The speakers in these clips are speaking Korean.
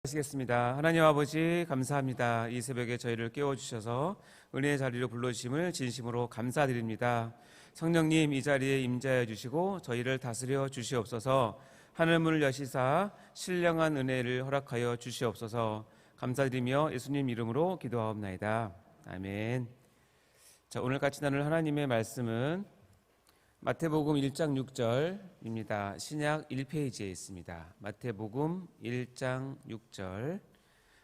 하시겠습니다. 하나님 아버지 감사합니다. 이 새벽에 저희를 깨워주셔서 은혜의 자리로 불러주심을 진심으로 감사드립니다. 성령님 이 자리에 임재하여 주시고 저희를 다스려 주시옵소서. 하늘문을 여시사 신령한 은혜를 허락하여 주시옵소서. 감사드리며 예수님 이름으로 기도하옵나이다. 아멘. 자, 오늘 같이 나눌 하나님의 말씀은 마태복음 1장 6절입니다. 신약 1페이지에 있습니다. 마태복음 1장 6절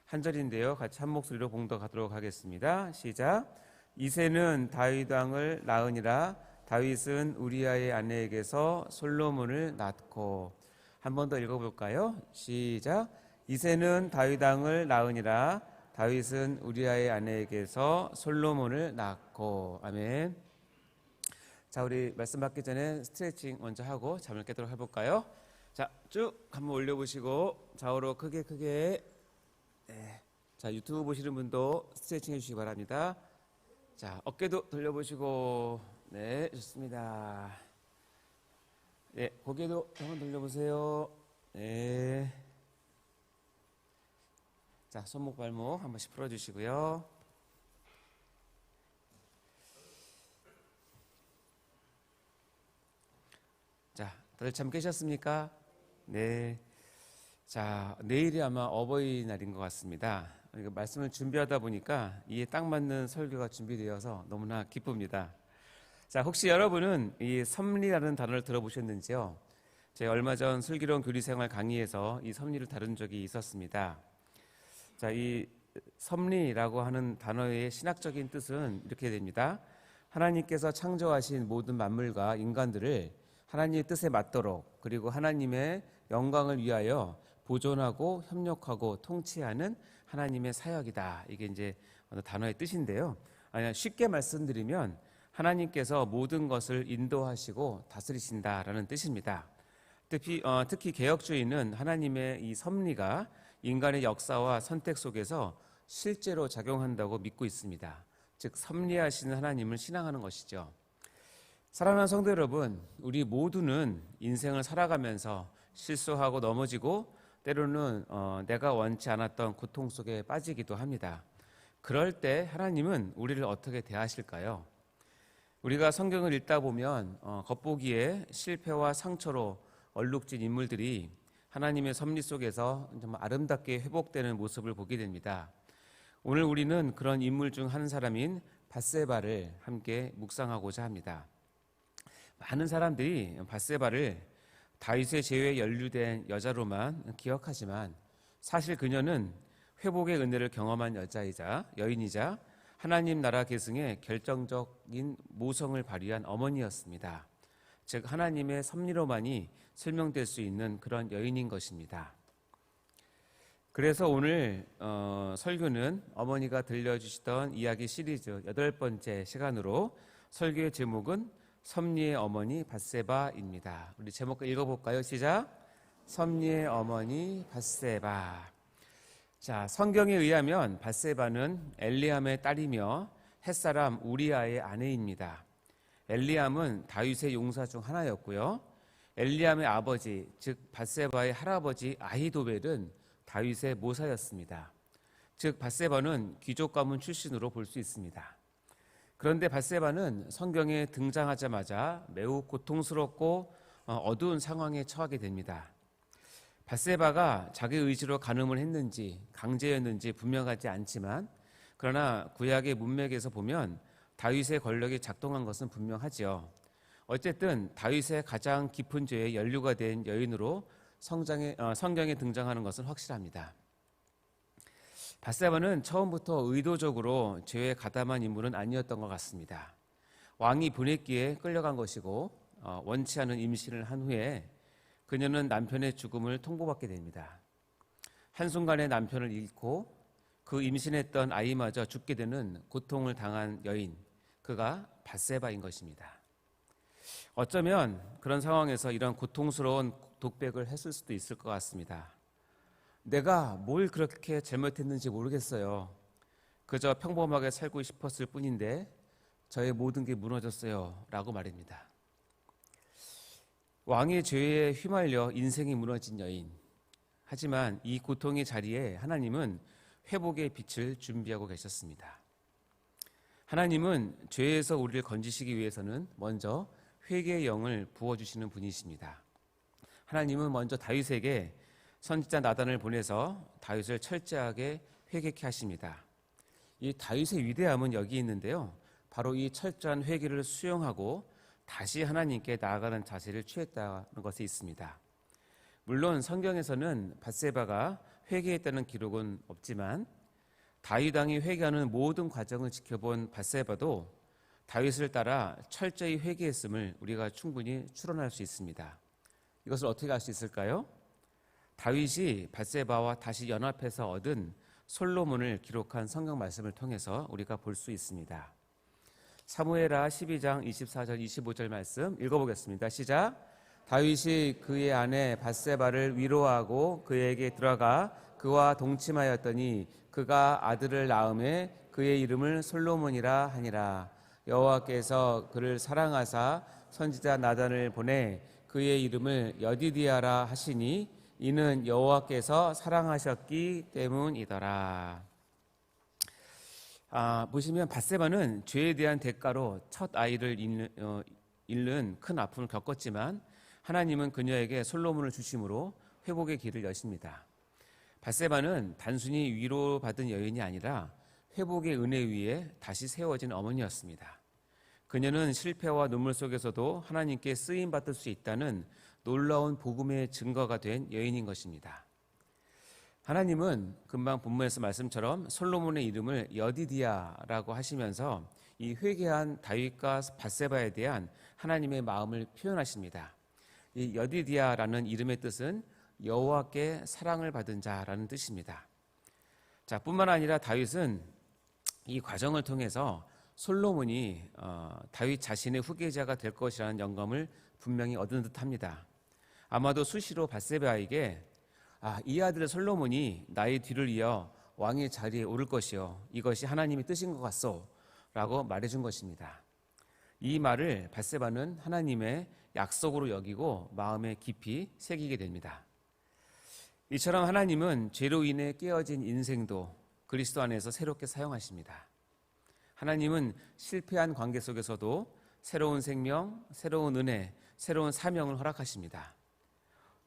한 절인데요. 같이 한 목소리로 봉독하도록 하겠습니다. 시작. 이새는 다윗 왕을 낳으니라. 다윗은 우리아의 아내에게서 솔로몬을 낳고. 한 번 더 읽어볼까요? 시작. 이새는 다윗 왕을 낳으니라. 다윗은 우리아의 아내에게서 솔로몬을 낳고. 아멘. 자, 우리 말씀 받기 전에 스트레칭 먼저 하고 잠을 깨도록 해볼까요? 자, 쭉 한번 올려보시고 좌우로 크게 자, 유튜브 보시는 분도 스트레칭 해주시기 바랍니다. 자, 어깨도 돌려보시고. 네, 좋습니다. 네, 고개도 한번 돌려보세요. 네. 자, 손목 발목 한 번씩 풀어주시고요. 자, 다들 잠 깨셨습니까? 네. 자, 내일이 아마 어버이날인 것 같습니다. 말씀을 준비하다 보니까 이에 딱 맞는 설교가 준비되어서 너무나 기쁩니다. 자, 혹시 여러분은 이 섭리라는 단어를 들어보셨는지요? 제가 얼마 전 슬기로운 교리생활 강의에서 이 섭리를 다룬 적이 있었습니다. 자, 이 섭리라고 하는 단어의 신학적인 뜻은 이렇게 됩니다. 하나님께서 창조하신 모든 만물과 인간들을 하나님의 뜻에 맞도록 그리고 하나님의 영광을 위하여 보존하고 협력하고 통치하는 하나님의 사역이다. 이게 이제 단어의 뜻인데요. 쉽게 말씀드리면 하나님께서 모든 것을 인도하시고 다스리신다라는 뜻입니다. 특히 개혁주의는 하나님의 이 섭리가 인간의 역사와 선택 속에서 실제로 작용한다고 믿고 있습니다. 즉 섭리하시는 하나님을 신앙하는 것이죠. 사랑하는 성도 여러분, 우리 모두는 인생을 살아가면서 실수하고 넘어지고 때로는 내가 원치 않았던 고통 속에 빠지기도 합니다. 그럴 때 하나님은 우리를 어떻게 대하실까요? 우리가 성경을 읽다 보면 겉보기에 실패와 상처로 얼룩진 인물들이 하나님의 섭리 속에서 정말 아름답게 회복되는 모습을 보게 됩니다. 오늘 우리는 그런 인물 중 한 사람인 밧세바를 함께 묵상하고자 합니다. 많은 사람들이 밧세바를 다윗의 제후에 연루된 여자로만 기억하지만 사실 그녀는 회복의 은혜를 경험한 여인이자 하나님 나라 계승에 결정적인 모성을 발휘한 어머니였습니다. 즉 하나님의 섭리로만이 설명될 수 있는 그런 여인인 것입니다. 그래서 오늘 설교는 어머니가 들려주시던 이야기 시리즈 8번째 시간으로 설교의 제목은 섭리의 어머니 밧세바입니다. 우리 제목 읽어볼까요? 시작. 섭리의 어머니 밧세바. 자, 성경에 의하면 밧세바는 엘리암의 딸이며 햇사람 우리아의 아내입니다. 엘리암은 다윗의 용사 중 하나였고요. 엘리암의 아버지, 즉 밧세바의 할아버지 아히도벨은 다윗의 모사였습니다. 즉 밧세바는 귀족 가문 출신으로 볼 수 있습니다. 그런데 밧세바는 성경에 등장하자마자 매우 고통스럽고 어두운 상황에 처하게 됩니다. 밧세바가 자기 의지로 간음을 했는지 강제였는지 분명하지 않지만 그러나 구약의 문맥에서 보면 다윗의 권력이 작동한 것은 분명하지요. 어쨌든 다윗의 가장 깊은 죄에 연루가 된 여인으로 성경에 등장하는 것은 확실합니다. 밧세바는 처음부터 의도적으로 죄에 가담한 인물은 아니었던 것 같습니다. 왕이 보냈기에 끌려간 것이고 원치 않은 임신을 한 후에 그녀는 남편의 죽음을 통보받게 됩니다. 한순간에 남편을 잃고 그 임신했던 아이마저 죽게 되는 고통을 당한 여인, 그가 밧세바인 것입니다. 어쩌면 그런 상황에서 이런 고통스러운 독백을 했을 수도 있을 것 같습니다. 내가 뭘 그렇게 잘못했는지 모르겠어요. 그저 평범하게 살고 싶었을 뿐인데 저의 모든 게 무너졌어요 라고 말입니다. 왕의 죄에 휘말려 인생이 무너진 여인, 하지만 이 고통의 자리에 하나님은 회복의 빛을 준비하고 계셨습니다. 하나님은 죄에서 우리를 건지시기 위해서는 먼저 회개의 영을 부어주시는 분이십니다. 하나님은 먼저 다윗에게 선지자 나단을 보내서 다윗을 철저하게 회개케 하십니다. 이 다윗의 위대함은 여기 있는데요. 바로 이 철저한 회개를 수용하고 다시 하나님께 나아가는 자세를 취했다는 것에 있습니다. 물론 성경에서는 밧세바가 회개했다는 기록은 없지만 다윗 왕이 회개하는 모든 과정을 지켜본 밧세바도 다윗을 따라 철저히 회개했음을 우리가 충분히 추론할 수 있습니다. 이것을 어떻게 알 수 있을까요? 다윗이 밧세바와 다시 연합해서 얻은 솔로몬을 기록한 성경 말씀을 통해서 우리가 볼 수 있습니다. 사무엘하 12장 24절 25절 말씀 읽어보겠습니다. 시작. 다윗이 그의 아내 밧세바를 위로하고 그에게 들어가 그와 동침하였더니 그가 아들을 낳음에 그의 이름을 솔로몬이라 하니라. 여호와께서 그를 사랑하사 선지자 나단을 보내 그의 이름을 여디디아라 하시니 이는 여호와께서 사랑하셨기 때문이더라. 보시면 밧세바는 죄에 대한 대가로 첫 아이를 잃는 큰 아픔을 겪었지만 하나님은 그녀에게 솔로몬을 주심으로 회복의 길을 여십니다. 밧세바는 단순히 위로받은 여인이 아니라 회복의 은혜 위에 다시 세워진 어머니였습니다. 그녀는 실패와 눈물 속에서도 하나님께 쓰임받을 수 있다는 놀라운 복음의 증거가 된 여인인 것입니다. 하나님은 금방 본문에서 말씀처럼 솔로몬의 이름을 여디디아라고 하시면서 이 회개한 다윗과 밧세바에 대한 하나님의 마음을 표현하십니다. 이 여디디아라는 이름의 뜻은 여호와께 사랑을 받은 자라는 뜻입니다. 자, 뿐만 아니라 다윗은 이 과정을 통해서 솔로몬이 다윗 자신의 후계자가 될 것이라는 영감을 분명히 얻은 듯합니다. 아마도 수시로 밧세바에게 이 아들 솔로몬이 나의 뒤를 이어 왕의 자리에 오를 것이요 이것이 하나님의 뜻인 것 같소 라고 말해준 것입니다. 이 말을 밧세바는 하나님의 약속으로 여기고 마음에 깊이 새기게 됩니다. 이처럼 하나님은 죄로 인해 깨어진 인생도 그리스도 안에서 새롭게 사용하십니다. 하나님은 실패한 관계 속에서도 새로운 생명, 새로운 은혜, 새로운 사명을 허락하십니다.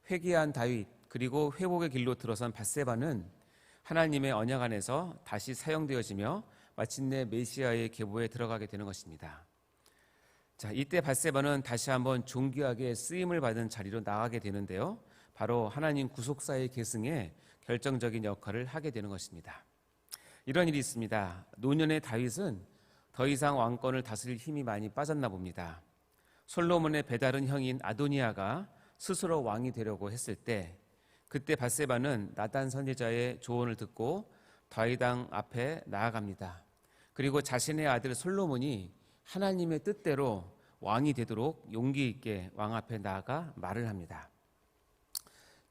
회개한 다윗 그리고 회복의 길로 들어선 밧세바는 하나님의 언약 안에서 다시 사용되어지며 마침내 메시아의 계보에 들어가게 되는 것입니다. 자, 이때 밧세바는 다시 한번 존귀하게 쓰임을 받은 자리로 나가게 되는데요. 바로 하나님 구속사의 계승에 결정적인 역할을 하게 되는 것입니다. 이런 일이 있습니다. 노년의 다윗은 더 이상 왕권을 다스릴 힘이 많이 빠졌나 봅니다. 솔로몬의 배다른 형인 아도니아가 스스로 왕이 되려고 했을 때 그때 밧세바는 나단 선지자의 조언을 듣고 다윗 왕 앞에 나아갑니다. 그리고 자신의 아들 솔로몬이 하나님의 뜻대로 왕이 되도록 용기 있게 왕 앞에 나아가 말을 합니다.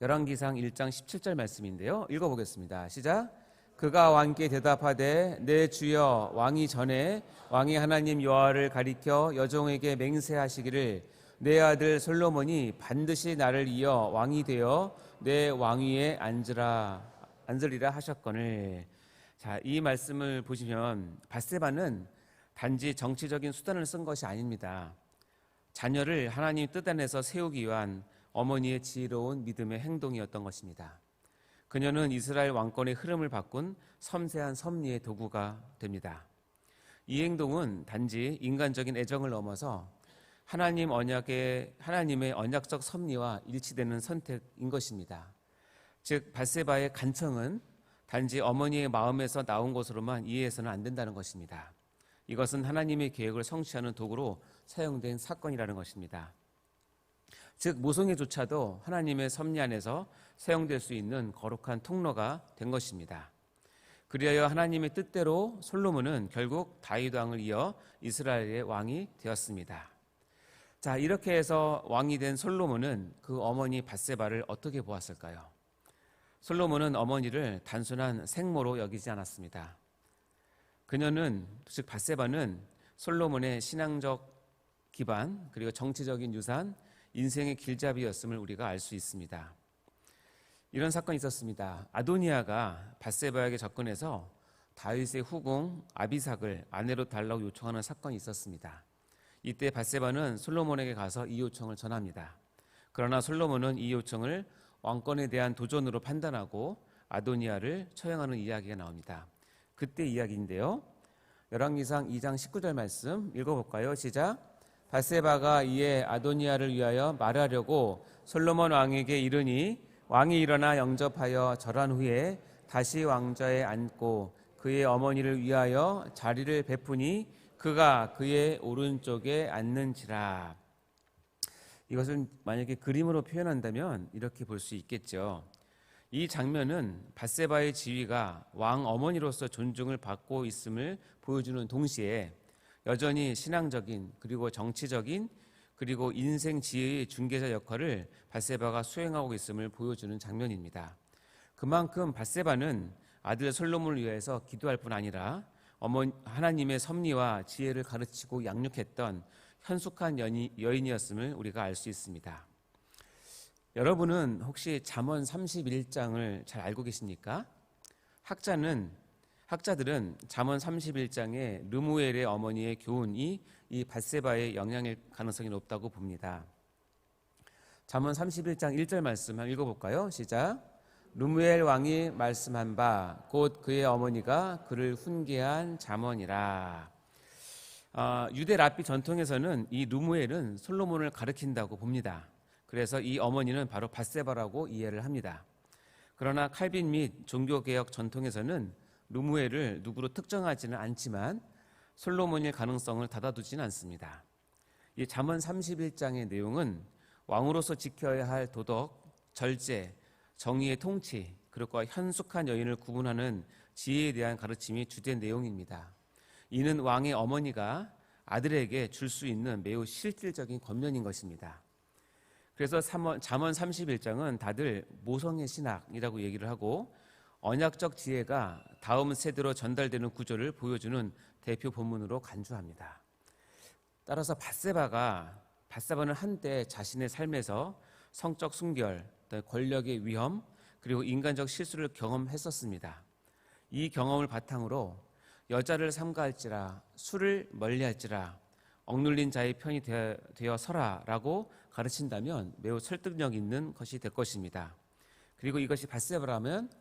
열왕기상 1장 17절 말씀인데요. 읽어보겠습니다. 시작. 그가 왕께 대답하되 내 주여 왕이 전에 왕이 하나님 여호와를 가리켜 여종에게 맹세하시기를 내 아들 솔로몬이 반드시 나를 이어 왕이 되어 내 왕위에 앉으리라 하셨거늘. 자, 이 말씀을 보시면 밧세바는 단지 정치적인 수단을 쓴 것이 아닙니다. 자녀를 하나님 뜻 안에서 세우기 위한 어머니의 지혜로운 믿음의 행동이었던 것입니다. 그녀는 이스라엘 왕권의 흐름을 바꾼 섬세한 섭리의 도구가 됩니다. 이 행동은 단지 인간적인 애정을 넘어서 하나님의 언약적 섭리와 일치되는 선택인 것입니다. 즉 밧세바의 간청은 단지 어머니의 마음에서 나온 것으로만 이해해서는 안 된다는 것입니다. 이것은 하나님의 계획을 성취하는 도구로 사용된 사건이라는 것입니다. 즉 모성애조차도 하나님의 섭리 안에서 사용될 수 있는 거룩한 통로가 된 것입니다. 그리하여 하나님의 뜻대로 솔로몬은 결국 다윗 왕을 이어 이스라엘의 왕이 되었습니다. 자, 이렇게 해서 왕이 된 솔로몬은 그 어머니 밧세바를 어떻게 보았을까요? 솔로몬은 어머니를 단순한 생모로 여기지 않았습니다. 그녀는, 즉 밧세바는 솔로몬의 신앙적 기반 그리고 정치적인 유산, 인생의 길잡이였음을 우리가 알 수 있습니다. 이런 사건이 있었습니다. 아도니아가 밧세바에게 접근해서 다윗의 후궁 아비삭을 아내로 달라고 요청하는 사건이 있었습니다. 이때 밧세바는 솔로몬에게 가서 이 요청을 전합니다. 그러나 솔로몬은 이 요청을 왕권에 대한 도전으로 판단하고 아도니아를 처형하는 이야기가 나옵니다. 그때 이야기인데요. 열왕기상 2장 19절 말씀 읽어볼까요? 시작. 밧세바가 이에 아도니아를 위하여 말하려고 솔로몬 왕에게 이르니 왕이 일어나 영접하여 절한 후에 다시 왕좌에 앉고 그의 어머니를 위하여 자리를 베푸니 그가 그의 오른쪽에 앉는지라. 이것을 만약에 그림으로 표현한다면 이렇게 볼 수 있겠죠. 이 장면은 밧세바의 지위가 왕 어머니로서 존중을 받고 있음을 보여주는 동시에 여전히 신앙적인 그리고 정치적인 그리고 인생 지혜의 중개자 역할을 밧세바가 수행하고 있음을 보여주는 장면입니다. 그만큼 밧세바는 아들 솔로몬을 위해서 기도할 뿐 아니라 하나님의 섭리와 지혜를 가르치고 양육했던 현숙한 여인이었음을 우리가 알 수 있습니다. 여러분은 혹시 잠언 31장을 잘 알고 계십니까? 학자들은 잠언 31장의 르무엘의 어머니의 교훈이 이 밧세바의 영향일 가능성이 높다고 봅니다. 잠언 31장 1절 말씀 한번 읽어볼까요? 시작. 르무엘 왕이 말씀한 바 곧 그의 어머니가 그를 훈계한 잠언이라. 유대 랍비 전통에서는 이 르무엘은 솔로몬을 가리킨다고 봅니다. 그래서 이 어머니는 바로 밧세바라고 이해를 합니다. 그러나 칼빈 및 종교개혁 전통에서는 르무엘을 누구로 특정하지는 않지만 솔로몬일 가능성을 닫아두지는 않습니다. 이 잠언 31장의 내용은 왕으로서 지켜야 할 도덕, 절제, 정의의 통치, 그리고 현숙한 여인을 구분하는 지혜에 대한 가르침이 주된 내용입니다. 이는 왕의 어머니가 아들에게 줄 수 있는 매우 실질적인 권면인 것입니다. 그래서 잠언 31장은 다들 모성의 신학이라고 얘기를 하고 언약적 지혜가 다음 세대로 전달되는 구조를 보여주는 대표 본문으로 간주합니다. 따라서 밧세바는 한때 자신의 삶에서 성적 순결, 권력의 위험, 그리고 인간적 실수를 경험했었습니다. 이 경험을 바탕으로 여자를 삼가할지라 술을 멀리할지라 억눌린 자의 편이 되어 서라라고 가르친다면 매우 설득력 있는 것이 될 것입니다. 그리고 이것이 밧세바라면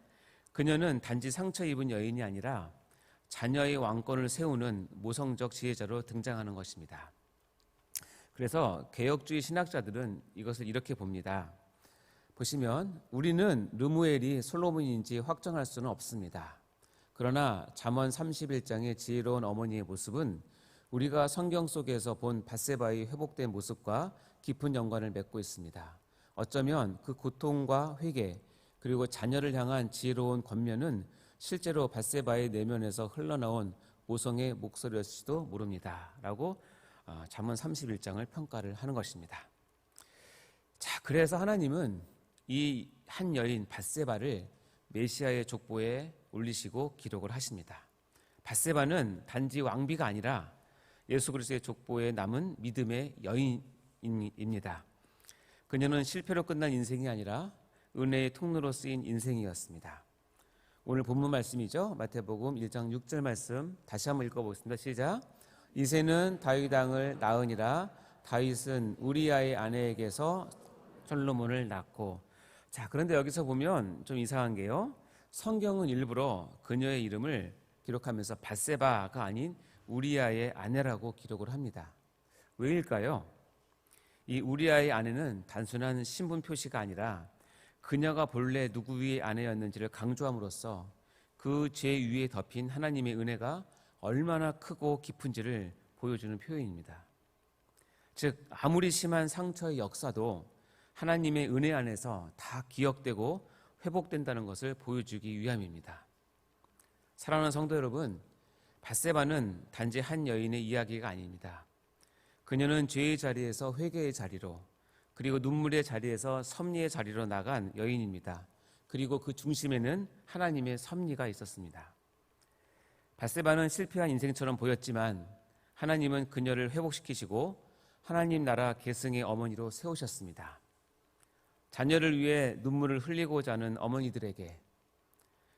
그녀는 단지 상처 입은 여인이 아니라 자녀의 왕권을 세우는 모성적 지혜자로 등장하는 것입니다. 그래서 개혁주의 신학자들은 이것을 이렇게 봅니다. 보시면 우리는 르무엘이 솔로몬인지 확정할 수는 없습니다. 그러나 잠언 31장의 지혜로운 어머니의 모습은 우리가 성경 속에서 본 밧세바의 회복된 모습과 깊은 연관을 맺고 있습니다. 어쩌면 그 고통과 회개 그리고 자녀를 향한 지혜로운 권면은 실제로 밧세바의 내면에서 흘러나온 모성의 목소리였을지도 모릅니다. 라고 잠언 31장을 평가를 하는 것입니다. 자, 그래서 하나님은 이 한 여인 밧세바를 메시아의 족보에 올리시고 기록을 하십니다. 밧세바는 단지 왕비가 아니라 예수 그리스도의 족보에 남은 믿음의 여인입니다. 그녀는 실패로 끝난 인생이 아니라 은혜의 통로로 쓰인 인생이었습니다. 오늘 본문 말씀이죠. 마태복음 1장 6절 말씀 다시 한번 읽어보겠습니다. 시작. 이새는 다윗 왕을 낳으니라. 다윗은 우리아의 아내에게서 솔로몬을 낳고. 자, 그런데 여기서 보면 좀 이상한 게요. 성경은 일부러 그녀의 이름을 기록하면서 밧세바가 아닌 우리아의 아내라고 기록을 합니다. 왜일까요? 이 우리아의 아내는 단순한 신분 표시가 아니라 그녀가 본래 누구의 아내였는지를 강조함으로써 그 죄 위에 덮인 하나님의 은혜가 얼마나 크고 깊은지를 보여주는 표현입니다. 즉 아무리 심한 상처의 역사도 하나님의 은혜 안에서 다 기억되고 회복된다는 것을 보여주기 위함입니다. 사랑하는 성도 여러분, 밧세바는 단지 한 여인의 이야기가 아닙니다. 그녀는 죄의 자리에서 회개의 자리로 그리고 눈물의 자리에서 섭리의 자리로 나간 여인입니다. 그리고 그 중심에는 하나님의 섭리가 있었습니다. 밧세바는 실패한 인생처럼 보였지만 하나님은 그녀를 회복시키시고 하나님 나라 계승의 어머니로 세우셨습니다. 자녀를 위해 눈물을 흘리고자 하는 어머니들에게,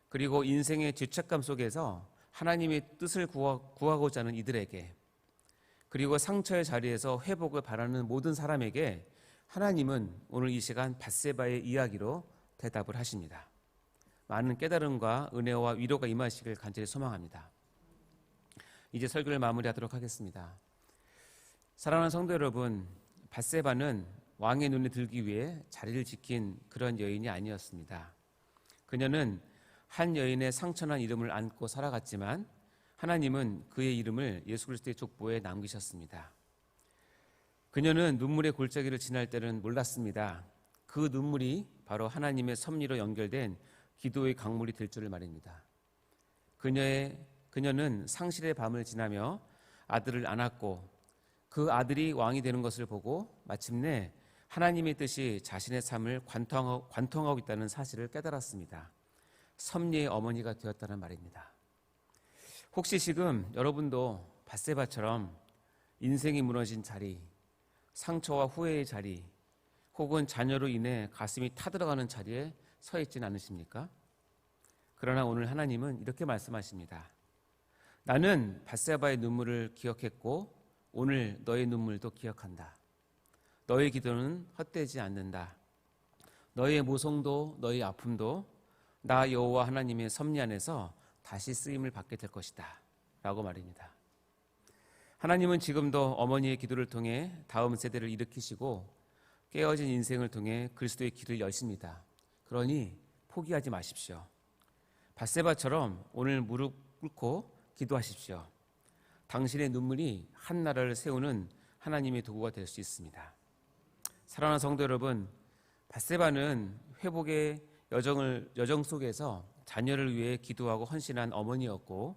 그리고 인생의 죄책감 속에서 하나님의 뜻을 구하고자 하는 이들에게, 그리고 상처의 자리에서 회복을 바라는 모든 사람에게 하나님은 오늘 이 시간 밧세바의 이야기로 대답을 하십니다. 많은 깨달음과 은혜와 위로가 임하시길 간절히 소망합니다. 이제 설교를 마무리하도록 하겠습니다. 사랑하는 성도 여러분, 밧세바는 왕의 눈에 들기 위해 자리를 지킨 그런 여인이 아니었습니다. 그녀는 한 여인의 상처난 이름을 안고 살아갔지만 하나님은 그의 이름을 예수 그리스도의 족보에 남기셨습니다. 그녀는 눈물의 골짜기를 지날 때는 몰랐습니다. 그 눈물이 바로 하나님의 섭리로 연결된 기도의 강물이 될 줄을 말입니다. 그녀는 상실의 밤을 지나며 아들을 안았고 그 아들이 왕이 되는 것을 보고 마침내 하나님의 뜻이 자신의 삶을 관통하고 있다는 사실을 깨달았습니다. 섭리의 어머니가 되었다는 말입니다. 혹시 지금 여러분도 밧세바처럼 인생이 무너진 자리, 상처와 후회의 자리, 혹은 자녀로 인해 가슴이 타들어가는 자리에 서 있지는 않으십니까? 그러나 오늘 하나님은 이렇게 말씀하십니다. 나는 밧세바의 눈물을 기억했고 오늘 너의 눈물도 기억한다. 너의 기도는 헛되지 않는다. 너의 모성도 너의 아픔도 나 여호와 하나님의 섭리 안에서 다시 쓰임을 받게 될 것이다 라고 말입니다. 하나님은 지금도 어머니의 기도를 통해 다음 세대를 일으키시고 깨어진 인생을 통해 그리스도의 길을 여십니다. 그러니 포기하지 마십시오. 밧세바처럼 오늘 무릎 꿇고 기도하십시오. 당신의 눈물이 한 나라를 세우는 하나님의 도구가 될 수 있습니다. 사랑하는 성도 여러분, 밧세바는 회복의 여정 속에서 자녀를 위해 기도하고 헌신한 어머니였고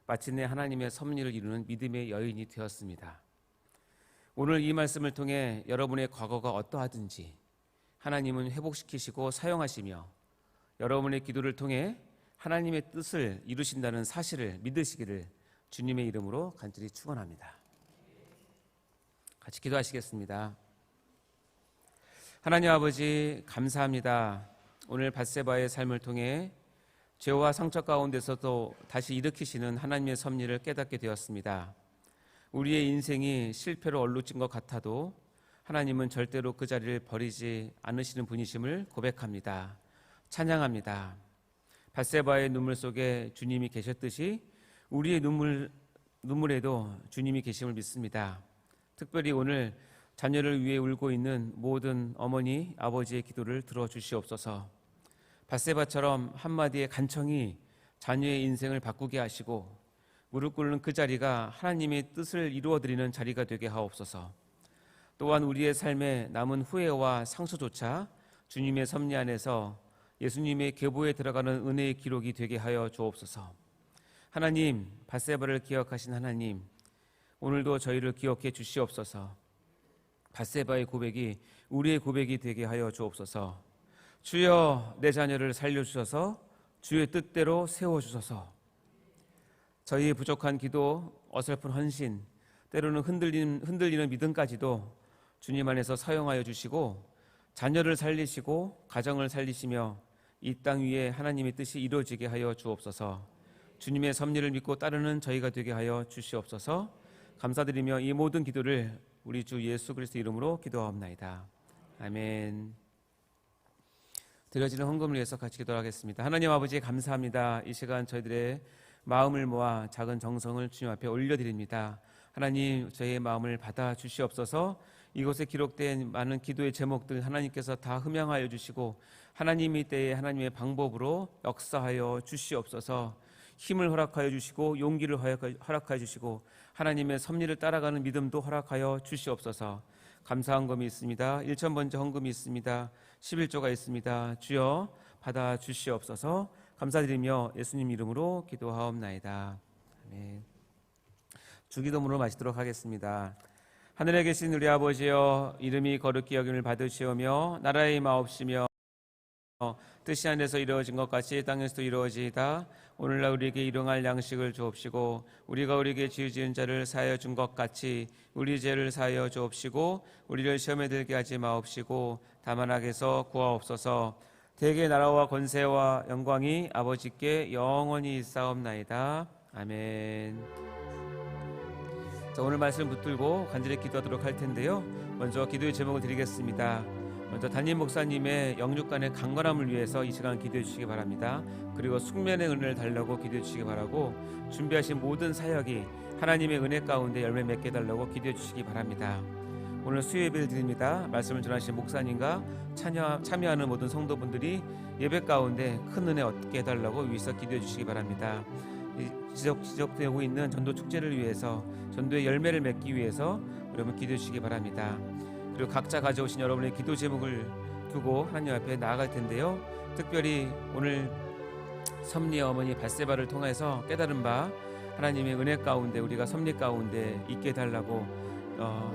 마침내 하나님의 섭리를 이루는 믿음의 여인이 되었습니다. 오늘 이 말씀을 통해 여러분의 과거가 어떠하든지 하나님은 회복시키시고 사용하시며 여러분의 기도를 통해 하나님의 뜻을 이루신다는 사실을 믿으시기를 주님의 이름으로 간절히 축원합니다. 같이 기도하시겠습니다. 하나님 아버지 감사합니다. 오늘 밧세바의 삶을 통해 죄와 상처 가운데서도 다시 일으키시는 하나님의 섭리를 깨닫게 되었습니다. 우리의 인생이 실패로 얼룩진 것 같아도 하나님은 절대로 그 자리를 버리지 않으시는 분이심을 고백합니다. 찬양합니다. 밧세바의 눈물 속에 주님이 계셨듯이 우리의 눈물에도 주님이 계심을 믿습니다. 특별히 오늘 자녀를 위해 울고 있는 모든 어머니, 아버지의 기도를 들어주시옵소서. 밧세바처럼 한마디의 간청이 자녀의 인생을 바꾸게 하시고 무릎 꿇는 그 자리가 하나님의 뜻을 이루어드리는 자리가 되게 하옵소서. 또한 우리의 삶에 남은 후회와 상처조차 주님의 섭리 안에서 예수님의 계보에 들어가는 은혜의 기록이 되게 하여 주옵소서. 하나님, 밧세바를 기억하신 하나님, 오늘도 저희를 기억해 주시옵소서. 밧세바의 고백이 우리의 고백이 되게 하여 주옵소서. 주여 내 자녀를 살려주셔서 주의 뜻대로 세워주소서. 저희의 부족한 기도, 어설픈 헌신, 때로는 흔들리는 믿음까지도 주님 안에서 사용하여 주시고 자녀를 살리시고 가정을 살리시며 이 땅 위에 하나님의 뜻이 이루어지게 하여 주옵소서. 주님의 섭리를 믿고 따르는 저희가 되게 하여 주시옵소서. 감사드리며 이 모든 기도를 우리 주 예수 그리스도 이름으로 기도하옵나이다. 아멘. 드려지는 헌금을 위해서 같이 기도하겠습니다. 하나님 아버지 감사합니다. 이 시간 저희들의 마음을 모아 작은 정성을 주님 앞에 올려드립니다. 하나님 저희의 마음을 받아 주시옵소서. 이곳에 기록된 많은 기도의 제목들 하나님께서 다 흠양하여 주시고 하나님의 때에 하나님의 방법으로 역사하여 주시옵소서. 힘을 허락하여 주시고 용기를 허락하여 주시고 하나님의 섭리를 따라가는 믿음도 허락하여 주시옵소서. 감사한 금이 있습니다. 1천 번째 헌금이 있습니다. 11조가 있습니다. 주여 받아 주시옵소서. 감사드리며 예수님 이름으로 기도하옵나이다. 아멘. 주기도문으로 마치도록 하겠습니다. 하늘에 계신 우리 아버지여, 이름이 거룩히 여김을 받으시오며 나라의 마옵시며 뜻이 하늘에서 이루어진 것 같이 땅에서도 이루어지이다. 오늘날 우리에게 일용할 양식을 주옵시고 우리가 우리에게 죄 지은 자를 사하여 준 것 같이 우리 죄를 사하여 주옵시고 우리를 시험에 들게 하지 마옵시고 다만 악에서 구하옵소서. 대개 나라와 권세와 영광이 아버지께 영원히 있사옵나이다. 아멘. 자, 오늘 말씀 붙들고 간절히 기도하도록 할 텐데요. 먼저 기도의 제목을 드리겠습니다. 먼저 담임 목사님의 영육간의 강건함을 위해서 이 시간 기도해 주시기 바랍니다. 그리고 숙면의 은혜를 달라고 기도해 주시기 바라고 준비하신 모든 사역이 하나님의 은혜 가운데 열매 맺게 해달라고 기도해 주시기 바랍니다. 오늘 수요 예배를 드립니다. 말씀을 전하신 목사님과 참여하는 모든 성도분들이 예배 가운데 큰 은혜 얻게 해달라고 위해서 기도해 주시기 바랍니다. 지속되고 있는 전도 축제를 위해서 전도의 열매를 맺기 위해서 여러분 기도해 주시기 바랍니다. 그리고 각자 가져오신 여러분의 기도 제목을 두고 하나님 앞에 나아갈 텐데요. 특별히 오늘 섭리의 어머니 밧세바를 통해서 깨달은 바 하나님의 은혜 가운데 우리가 섭리 가운데 있게 해달라고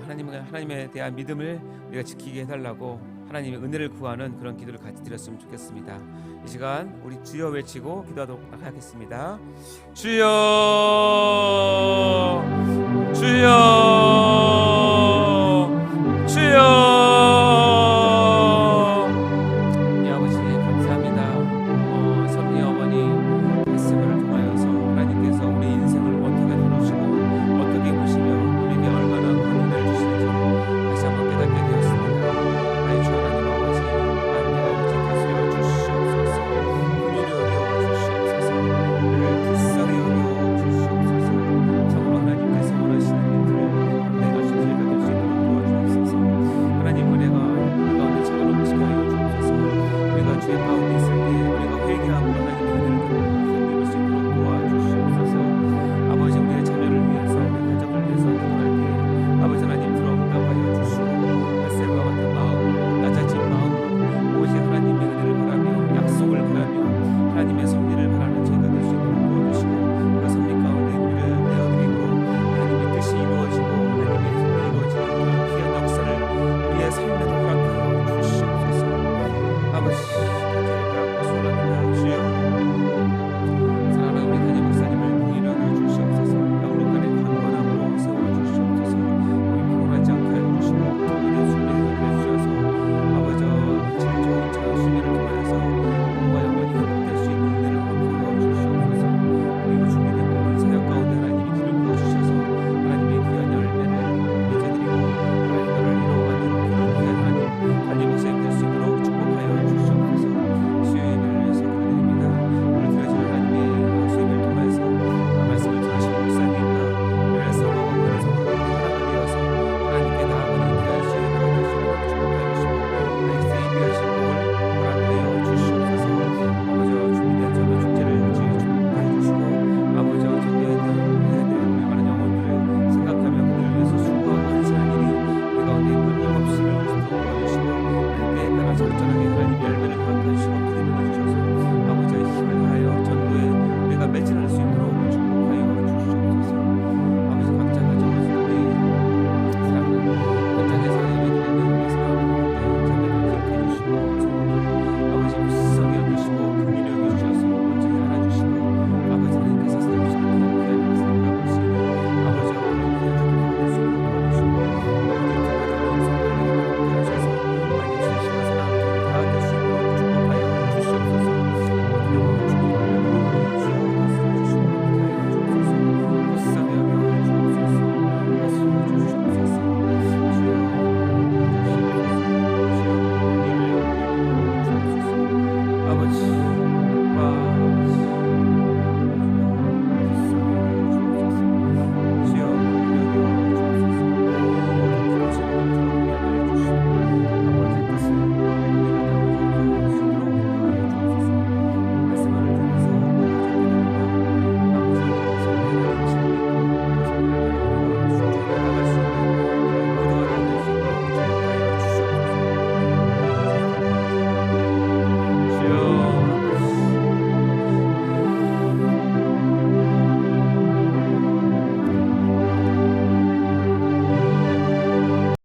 하나님에 대한 믿음을 우리가 지키게 해달라고 하나님의 은혜를 구하는 그런 기도를 같이 드렸으면 좋겠습니다. 이 시간 우리 주여 외치고 기도하도록 하겠습니다. 주여 주여